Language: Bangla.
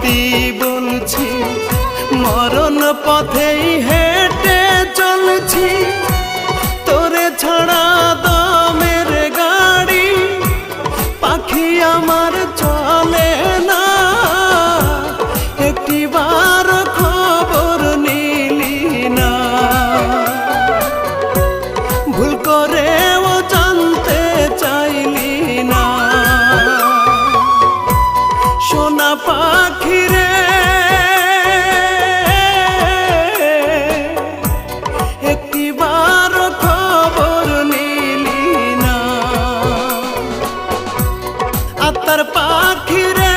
সত্যি বলছি, মরণ পথেই হেঁটে চলছি। তোরে ছাড়া দমের গাড়ি পাখি আমার চলে না। একটিবার খবর নিলি না, ভুল করেও জানতে চাইলি না। সোনা পাখি রে, একটিবার খবর নিলি না। আত্মার পাখি রে,